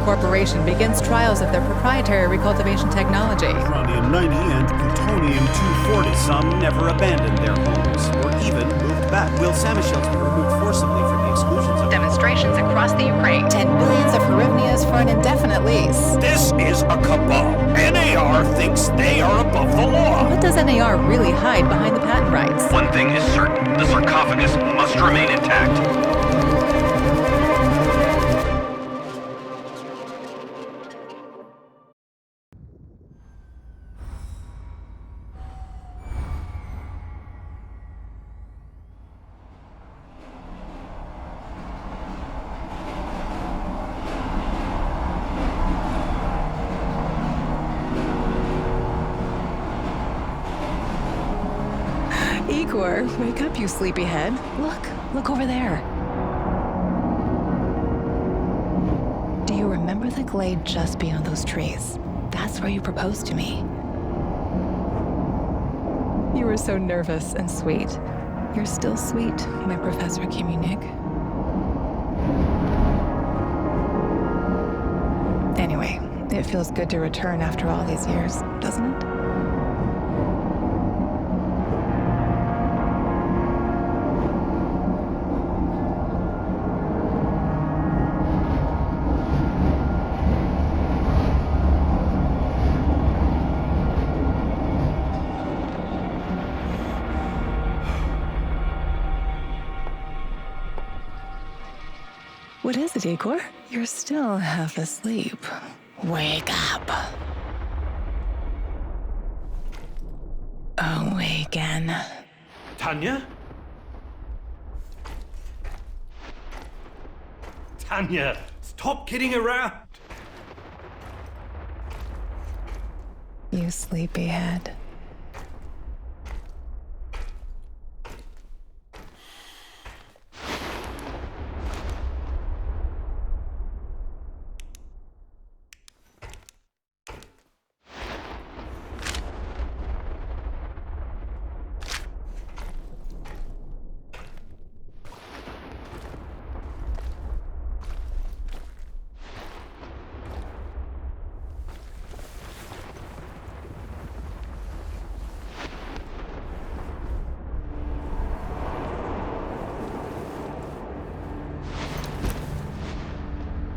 Corporation begins trials of their proprietary recultivation technology. Strontium-90 and plutonium-240. Some never abandoned their homes, or even moved back. Will Samashels be removed forcibly from the exclusion zone? Demonstrations across the Ukraine. 10 billions of Harivnias for an indefinite lease. This is a cabal. NAR thinks they are above the law. What does NAR really hide behind the patent rights? One thing is certain. The sarcophagus must remain intact. Igor, wake up, you sleepyhead. Look over there. Do you remember the glade just beyond those trees? That's where you proposed to me. You were so nervous and sweet. You're still sweet, my Professor Kimunik. Anyway, it feels good to return after all these years, doesn't it? What is it, Igor? You're still half asleep. Wake up. Awaken. Tanya? Tanya, stop kidding around! You sleepyhead.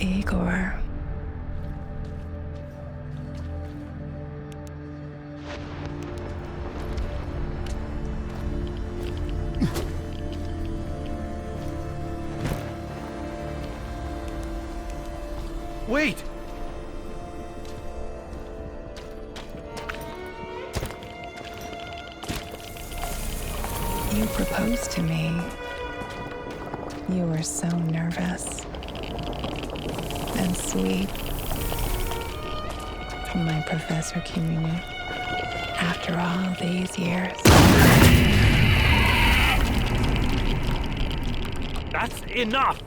Igor. Wait! You proposed to me. You were so nervous. And sweet. My Professor Kimunik. After all these years. That's enough!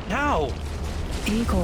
Now! Igor.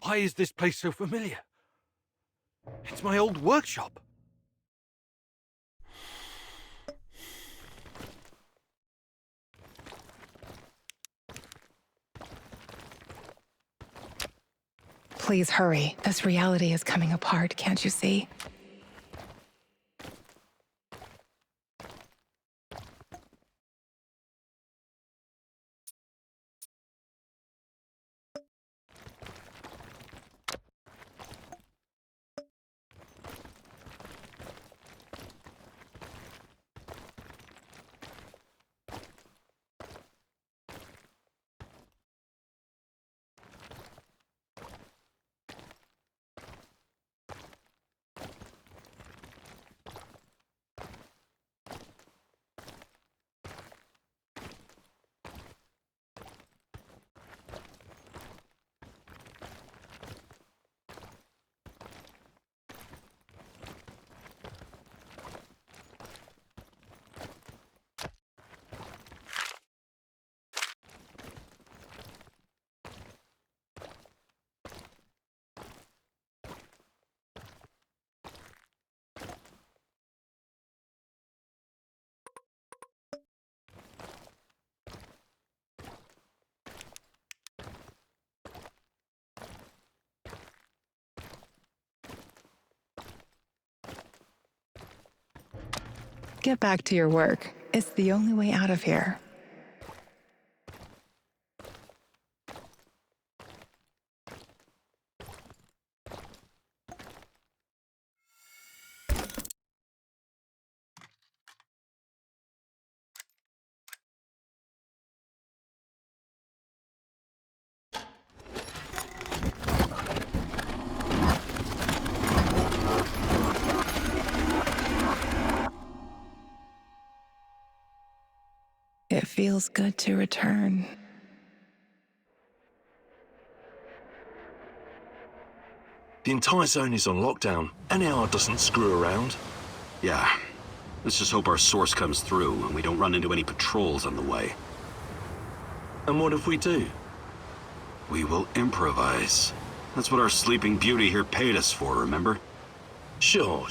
Why is this place so familiar? It's my old workshop. Please hurry. This reality is coming apart, can't you see? Get back to your work. It's the only way out of here. It feels good to return. The entire zone is on lockdown. NAR doesn't screw around. Yeah. Let's just hope our source comes through and we don't run into any patrols on the way. And what if we do? We will improvise. That's what our Sleeping Beauty here paid us for, remember? Sure.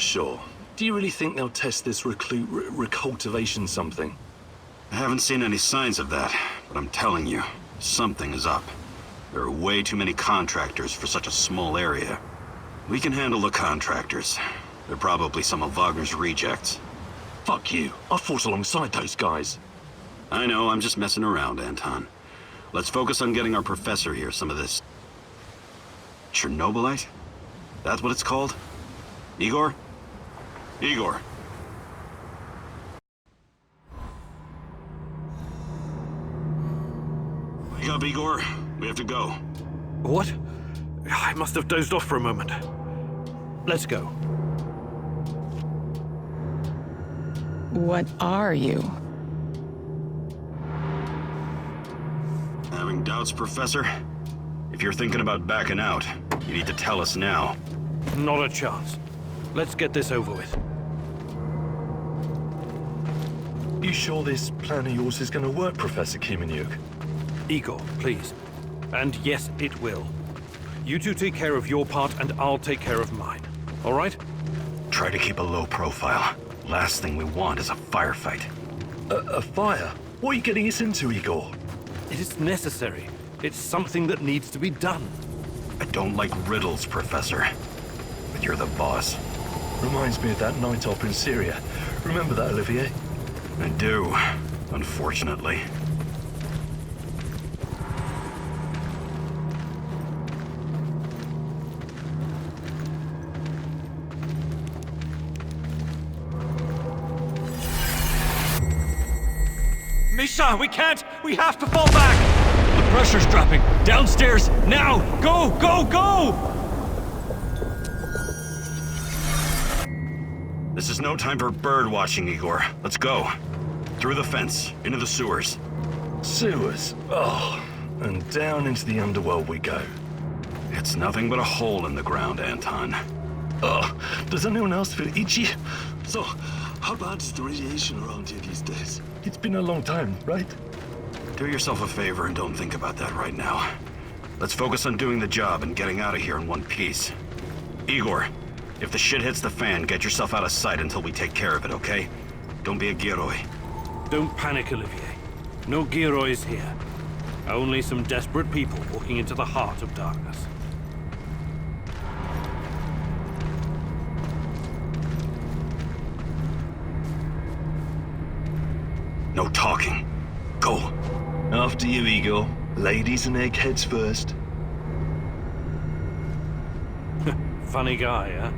Do you really think they'll test this recultivation something? I haven't seen any signs of that, but I'm telling you, something is up. There are way too many contractors for such a small area. We can handle the contractors. They're probably some of Wagner's rejects. Fuck you. I fought alongside those guys. I know, I'm just messing around, Anton. Let's focus on getting our professor here some of this... Chernobylite? That's what it's called? Igor? Igor. Wake up, Igor. We have to go. What? I must have dozed off for a moment. Let's go. What are you? Having doubts, Professor? If you're thinking about backing out, you need to tell us now. Not a chance. Let's get this over with. You sure this plan of yours is going to work, Professor Kimenyuk? Igor, please. And yes, it will. You two take care of your part, and I'll take care of mine. All right? Try to keep a low profile. Last thing we want is a firefight. A fire? What are you getting us into, Igor? It is necessary. It's something that needs to be done. I don't like riddles, Professor. But you're the boss. Reminds me of that night op in Syria. Remember that, Olivier? I do, unfortunately. Misha, we can't! We have to fall back! The pressure's dropping. Downstairs, now! Go, go, go! This is no time for bird watching, Igor. Let's go. Through the fence, into the sewers. Sewers? Oh, and down into the underworld we go. It's nothing but a hole in the ground, Anton. Oh, does anyone else feel itchy? So, how bad is the radiation around here these days? It's been a long time, right? Do yourself a favor and don't think about that right now. Let's focus on doing the job and getting out of here in one piece. Igor, if the shit hits the fan, get yourself out of sight until we take care of it, okay? Don't be a Gilroy. Don't panic, Olivier. No Giroys here. Only some desperate people walking into the heart of darkness. No talking. Go. After you, Igor. Ladies and eggheads first. Funny guy, huh?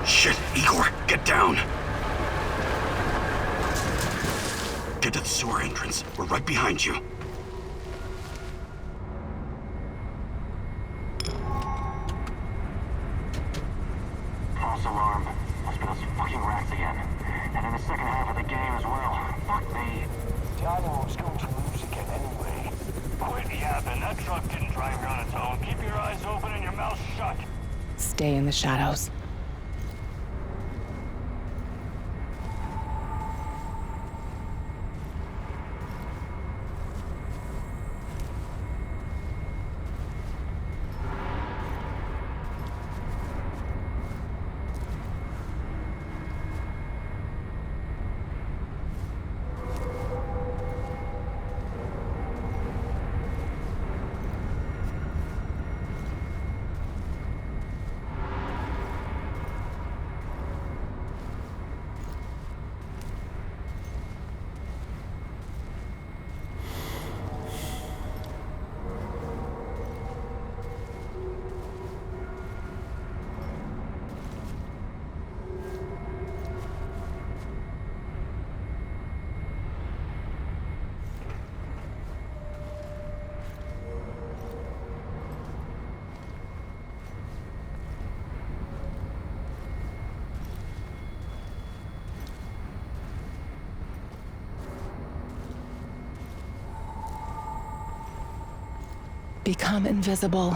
Shit, Igor, get down. Get to the sewer entrance. We're right behind you. False alarm. Must be those fucking rats again. And in the second half of the game as well. Fuck me. Dynam's going to lose again anyway. Quit yapping. That truck didn't drive here on its own. Keep your eyes open and your mouth shut. Stay in the shadows. Become invisible.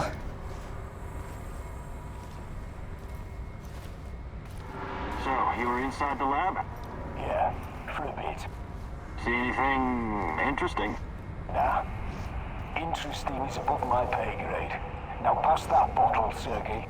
So, you were inside the lab? Yeah, for a bit. See anything interesting? Nah. Interesting is above my pay grade. Now pass that bottle, Sergei.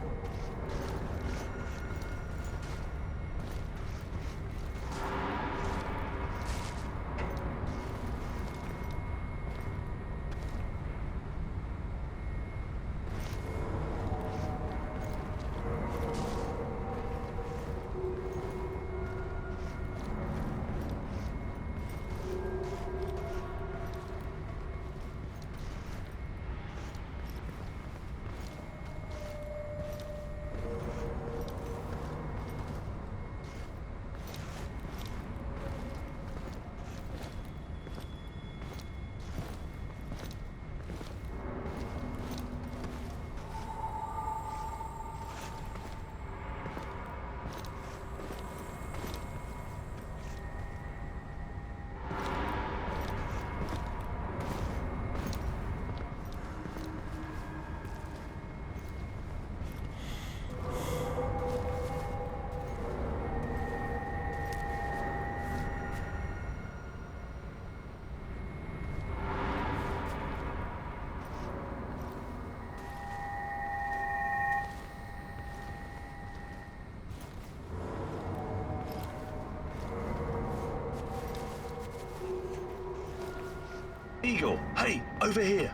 Igor, hey, over here.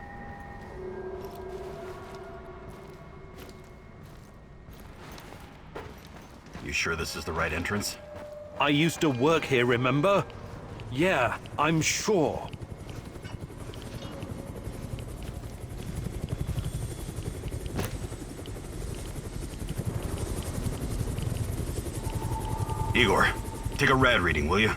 You sure this is the right entrance? I used to work here, remember? Yeah, I'm sure. Igor, take a rad reading, will you?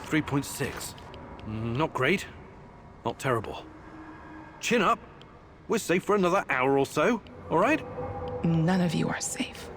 3.6. Not great. Not terrible. Chin up. We're safe for another hour or so, all right? None of you are safe.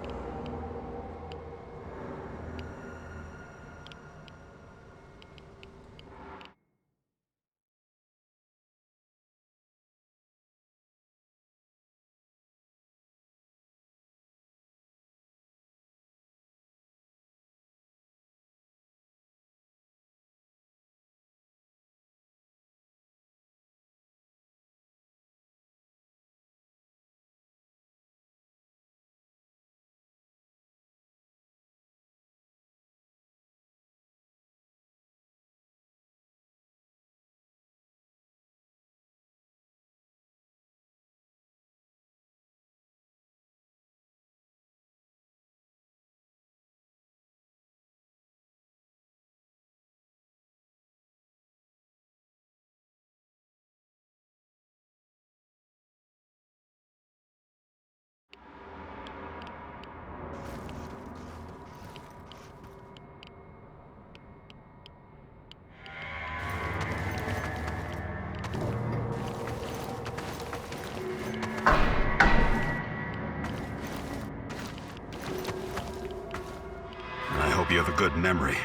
good memory.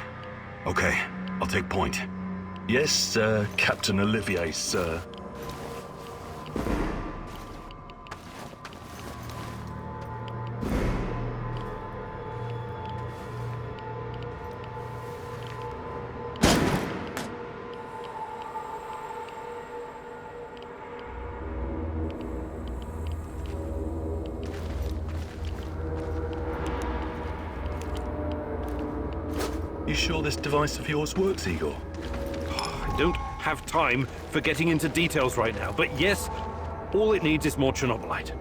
Okay, I'll take point. Yes, sir, Captain Olivier, sir. You sure this device of yours works, Igor? I don't have time for getting into details right now, but yes, all it needs is more Chernobylite.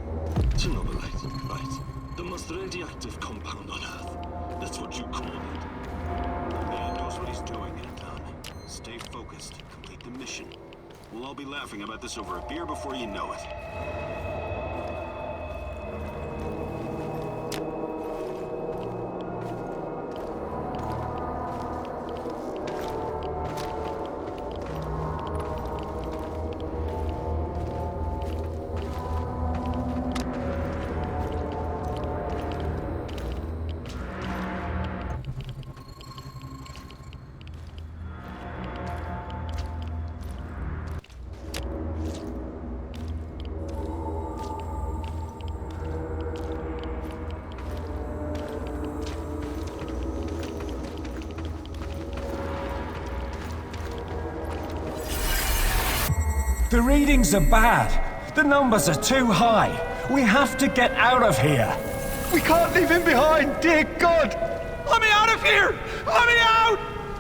Chernobylite, right. The most radioactive compound on Earth. That's what you call it. The man knows what he's doing, Anton. Stay focused. Complete the mission. We'll all be laughing about this over a beer before you know it. The readings are bad. The numbers are too high. We have to get out of here. We can't leave him behind, dear God! Let me out of here! Let me out!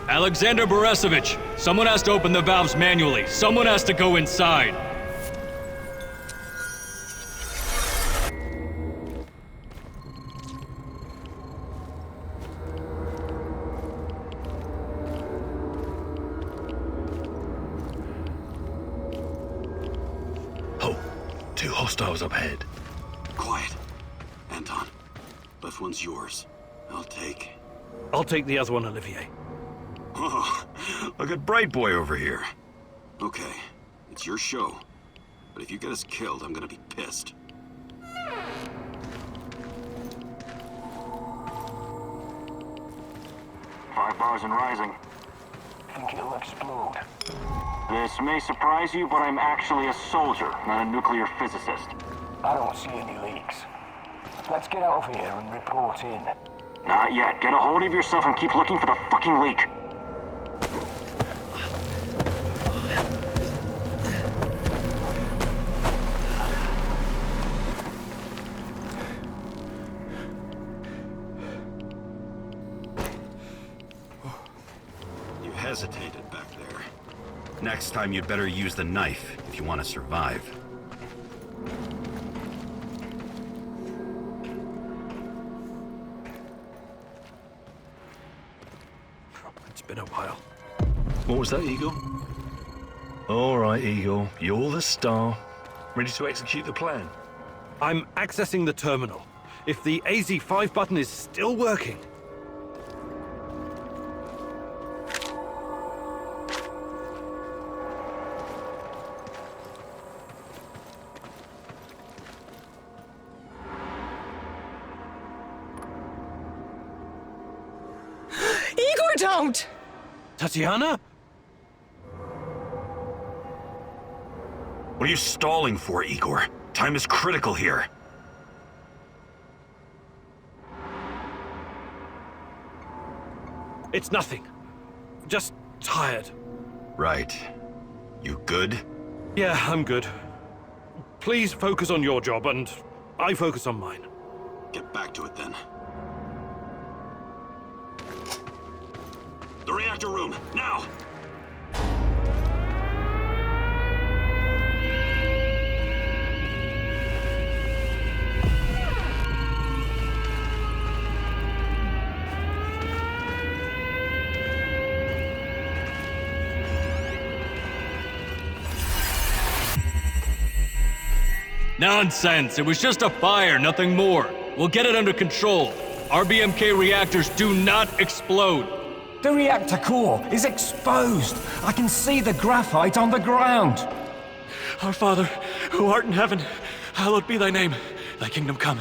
Alexander Borisovich, someone has to open the valves manually. Someone has to go inside. Oh, 2 hostiles up ahead. Quiet. Anton, left one's yours. I'll take the other one, Olivier. Oh, look at Bright Boy over here. Okay, it's your show. But if you get us killed, I'm gonna be pissed. Five bars and rising. Think it'll explode. This may surprise you, but I'm actually a soldier, not a nuclear physicist. I don't see any leaks. Let's get out of here and report in. Not yet. Get a hold of yourself and keep looking for the fucking leak. You hesitated back there. Next time you'd better use the knife if you want to survive. It's been a while. What was that, Eagle? All right, Eagle. You're the star. Ready to execute the plan? I'm accessing the terminal. If the AZ5 button is still working... Igor, don't! Tatiana? What are you stalling for, Igor? Time is critical here. It's nothing. Just tired. Right. You good? Yeah, I'm good. Please focus on your job, and I focus on mine. Get back to it then. The reactor room, now! Nonsense! It was just a fire, nothing more. We'll get it under control. RBMK reactors do not explode. The reactor core is exposed. I can see the graphite on the ground. Our Father, who art in heaven, hallowed be thy name. Thy kingdom come.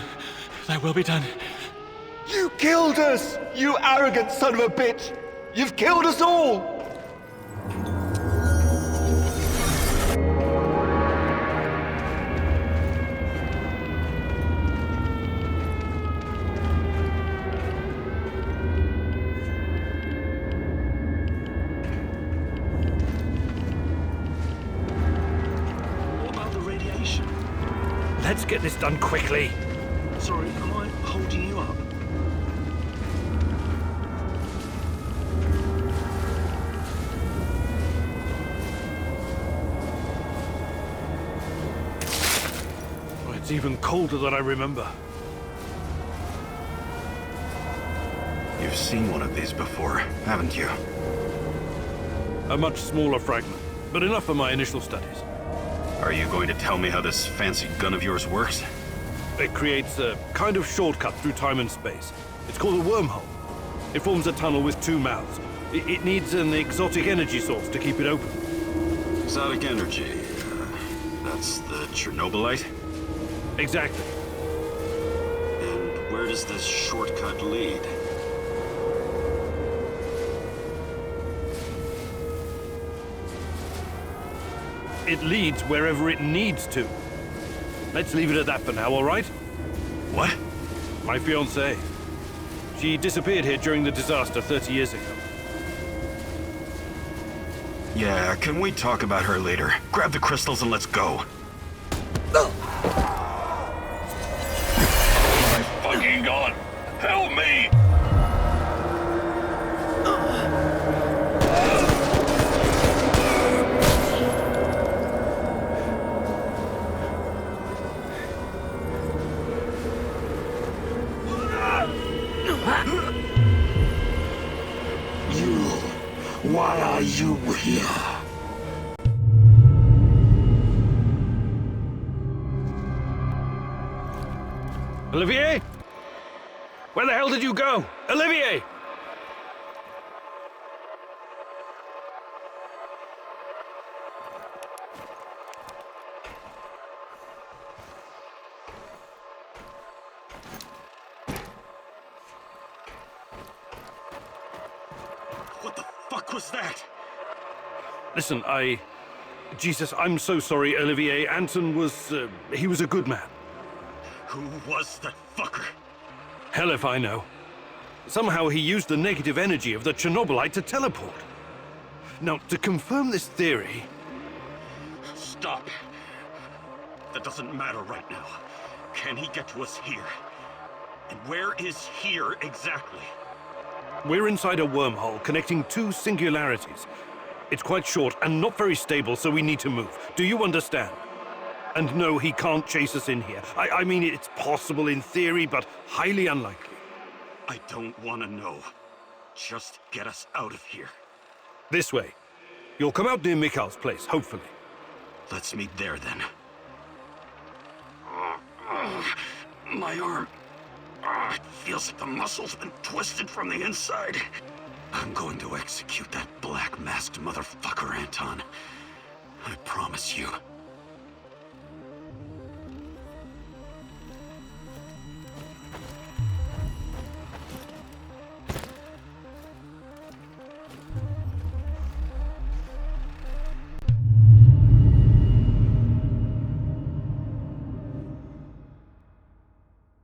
Thy will be done. You killed us! You arrogant son of a bitch! You've killed us all! What about the radiation? Let's get this done quickly. Sorry, am I holding you up? Oh, it's even colder than I remember. You've seen one of these before, haven't you? A much smaller fragment, but enough for my initial studies. Are you going to tell me how this fancy gun of yours works? It creates a kind of shortcut through time and space. It's called a wormhole. It forms a tunnel with two mouths. It needs an exotic energy source to keep it open. Exotic energy. That's the Chernobylite? Exactly. And where does this shortcut lead? It leads wherever it needs to. Let's leave it at that for now, all right? What? My fiancée. She disappeared here during the disaster 30 years ago. Yeah, can we talk about her later? Grab the crystals and let's go. My fucking god! Help me! Why are you here? Olivier? Where the hell did you go? Olivier! What the fuck was that? Listen, Jesus, I'm so sorry, Olivier. Anton was, he was a good man. Who was that fucker? Hell if I know. Somehow he used the negative energy of the Chernobylite to teleport. Now, to confirm this theory... Stop. That doesn't matter right now. Can he get to us here? And where is here exactly? We're inside a wormhole connecting two singularities. It's quite short and not very stable, so we need to move. Do you understand? And no, he can't chase us in here. I mean, it's possible in theory, but highly unlikely. I don't want to know. Just get us out of here. This way. You'll come out near Mikhail's place, hopefully. Let's meet there, then. My arm. It feels like the muscle's been twisted from the inside. I'm going to execute that black-masked motherfucker, Anton. I promise you.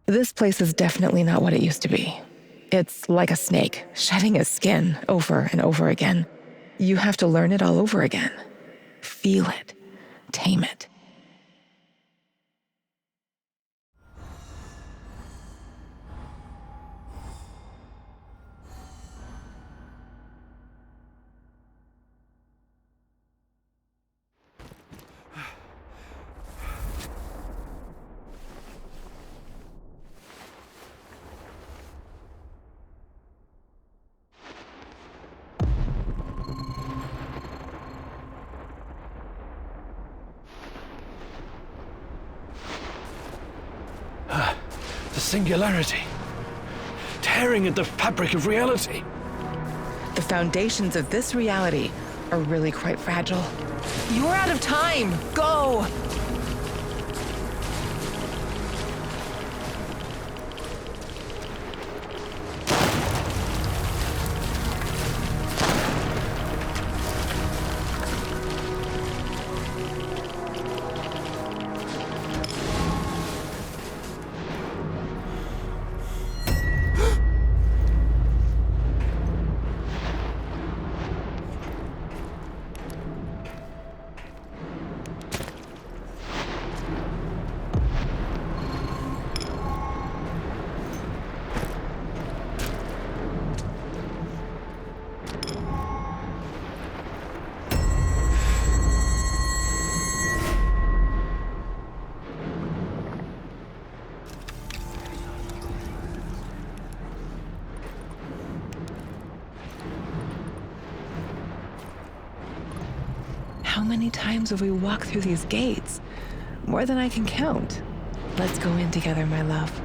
This place is definitely not what it used to be. It's like a snake, shedding its skin over and over again. You have to learn it all over again. Feel it. Tame it. Singularity. Tearing at the fabric of reality. The foundations of this reality are really quite fragile. You're out of time! Go! How many times have we walked through these gates? More than I can count. Let's go in together, my love.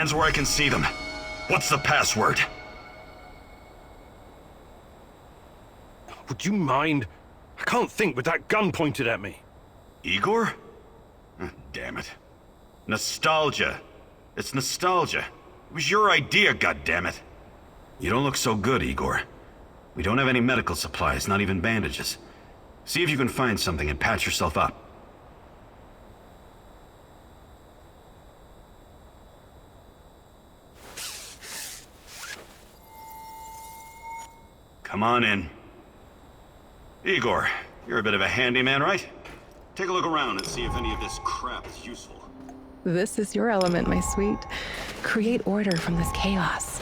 hands where I can see them. What's the password? Would you mind? I can't think with that gun pointed at me. Igor? Damn it. Nostalgia. It's nostalgia. It was your idea, goddammit. You don't look so good, Igor. We don't have any medical supplies, not even bandages. See if you can find something and patch yourself up. Come on in. Igor, you're a bit of a handyman, right? Take a look around and see if any of this crap is useful. This is your element, my sweet. Create order from this chaos.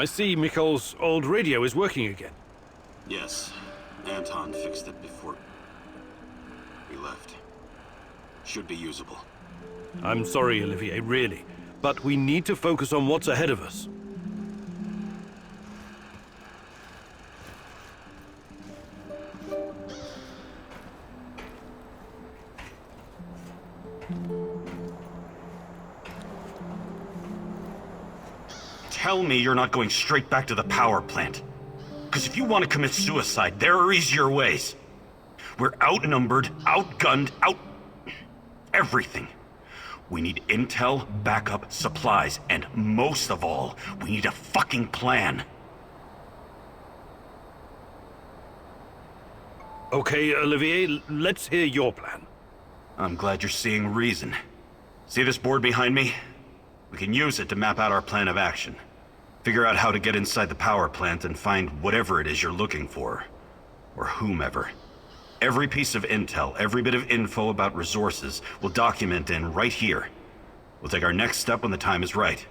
I see Mikol's old radio is working again. Yes, Anton fixed it before we left. Should be usable. I'm sorry, Olivier, really. But we need to focus on what's ahead of us. Tell me you're not going straight back to the power plant. Because if you want to commit suicide, there are easier ways. We're outnumbered, outgunned, everything. We need intel, backup, supplies, and most of all, we need a fucking plan. Okay, Olivier, let's hear your plan. I'm glad you're seeing reason. See this board behind me? We can use it to map out our plan of action. Figure out how to get inside the power plant and find whatever it is you're looking for. Or whomever. Every piece of intel, every bit of info about resources, we'll document in right here. We'll take our next step when the time is right.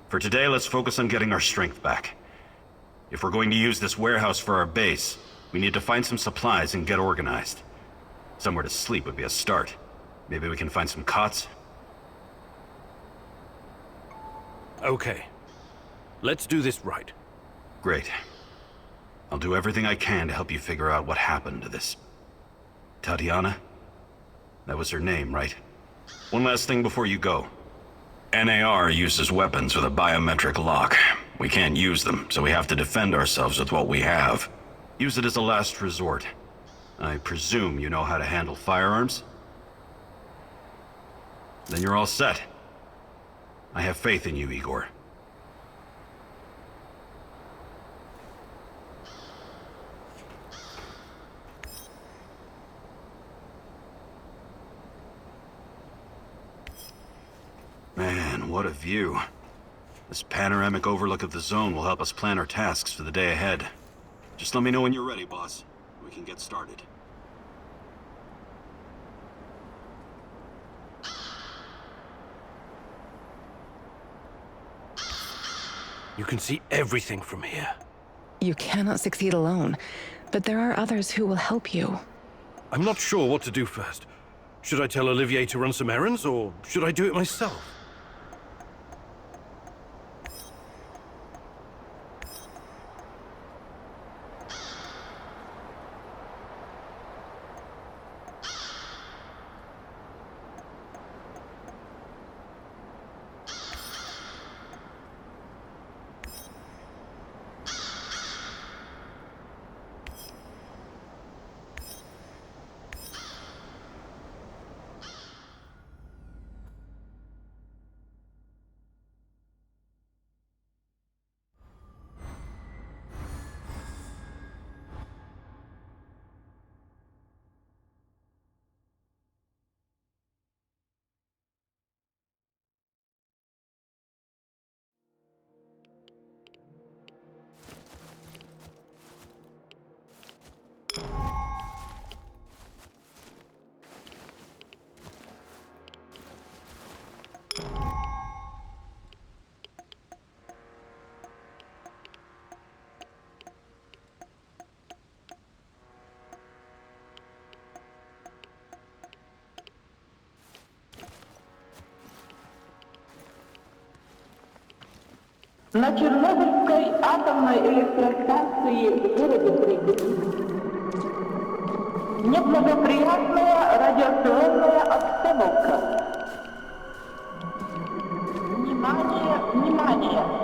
For today, let's focus on getting our strength back. If we're going to use this warehouse for our base, we need to find some supplies and get organized. Somewhere to sleep would be a start. Maybe we can find some cots? Okay. Let's do this right. Great. I'll do everything I can to help you figure out what happened to this... Tatiana? That was her name, right? One last thing before you go. NAR uses weapons with a biometric lock. We can't use them, so we have to defend ourselves with what we have. Use it as a last resort. I presume you know how to handle firearms? Then you're all set. I have faith in you, Igor. Man, what a view. This panoramic overlook of the zone will help us plan our tasks for the day ahead. Just let me know when you're ready, boss. We can get started. You can see everything from here. You cannot succeed alone, but there are others who will help you. I'm not sure what to do first. Should I tell Olivier to run some errands, or should I do it myself? На Чернобыльской атомной электростанции в городе Припять неблагоприятная радиационная обстановка. Внимание, внимание!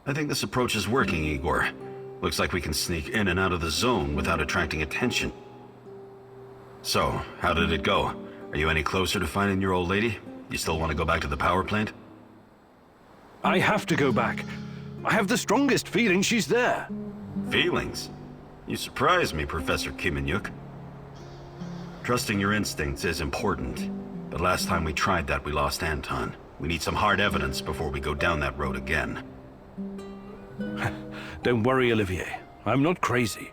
I think this approach is working, Igor. Looks like we can sneak in and out of the zone without attracting attention. So, how did it go? Are you any closer to finding your old lady? You still want to go back to the power plant? I have to go back. I have the strongest feeling she's there. Feelings? You surprise me, Professor Kiminyuk. Trusting your instincts is important, but last time we tried that, we lost Anton. We need some hard evidence before we go down that road again. Don't worry, Olivier. I'm not crazy.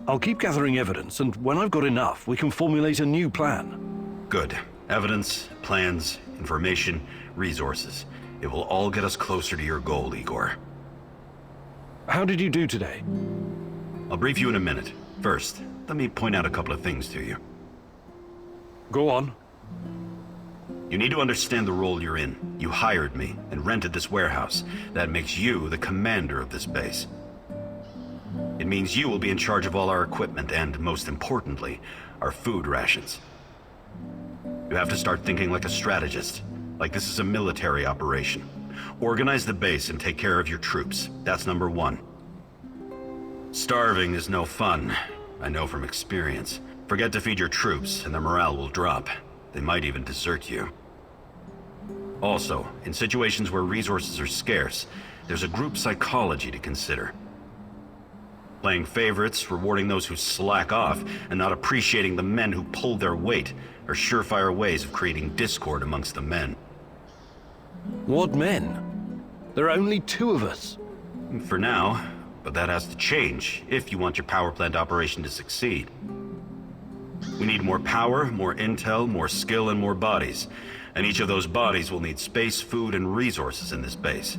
I'll keep gathering evidence, and when I've got enough, we can formulate a new plan. Good. Evidence, plans, information, resources. It will all get us closer to your goal, Igor. How did you do today? I'll brief you in a minute. First, let me point out a couple of things to you. Go on. You need to understand the role you're in. You hired me and rented this warehouse. That makes you the commander of this base. It means you will be in charge of all our equipment and, most importantly, our food rations. You have to start thinking like a strategist, like this is a military operation. Organize the base and take care of your troops. That's number one. Starving is no fun. I know from experience. Forget to feed your troops and their morale will drop. They might even desert you. Also, in situations where resources are scarce, there's a group psychology to consider. Playing favorites, rewarding those who slack off, and not appreciating the men who pull their weight are surefire ways of creating discord amongst the men. What men? There are only 2 of us. For now, but that has to change if you want your power plant operation to succeed. We need more power, more intel, more skill, and more bodies. And each of those bodies will need space, food, and resources in this base.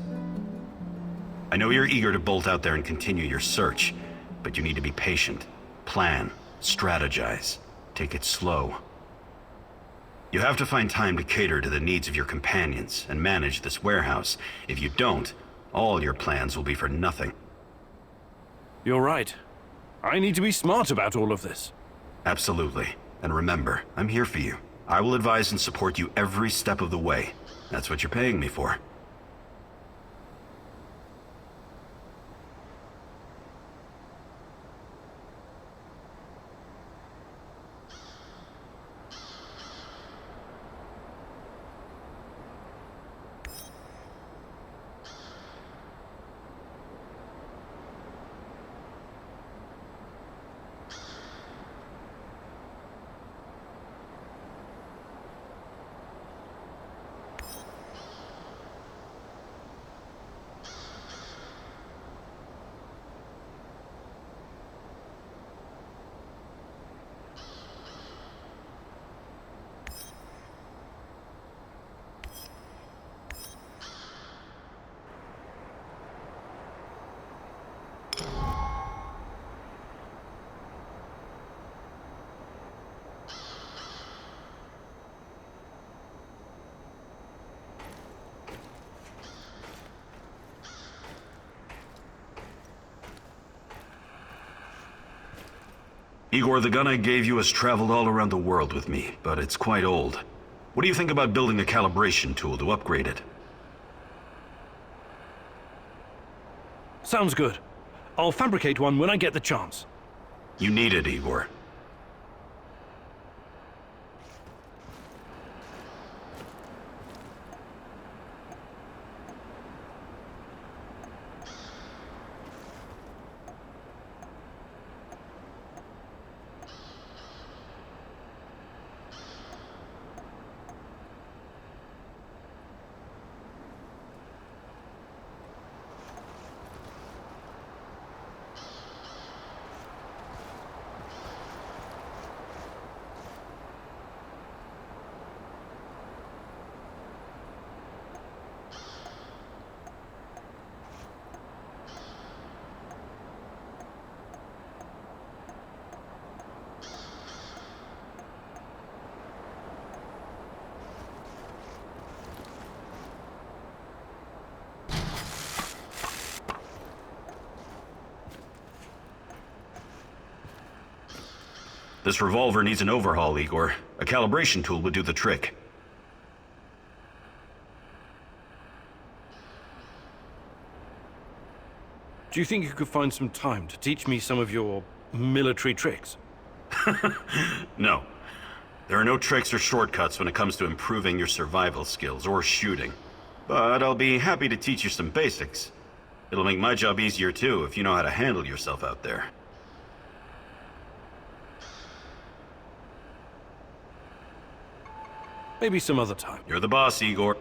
I know you're eager to bolt out there and continue your search, but you need to be patient, plan, strategize, take it slow. You have to find time to cater to the needs of your companions and manage this warehouse. If you don't, all your plans will be for nothing. You're right. I need to be smart about all of this. Absolutely. And remember, I'm here for you. I will advise and support you every step of the way. That's what you're paying me for. Igor, the gun I gave you has traveled all around the world with me, but it's quite old. What do you think about building a calibration tool to upgrade it? Sounds good. I'll fabricate one when I get the chance. You need it, Igor. This revolver needs an overhaul, Igor. A calibration tool would do the trick. Do you think you could find some time to teach me some of your military tricks? No. There are no tricks or shortcuts when it comes to improving your survival skills or shooting. But I'll be happy to teach you some basics. It'll make my job easier too if you know how to handle yourself out there. Maybe some other time. You're the boss, Igor.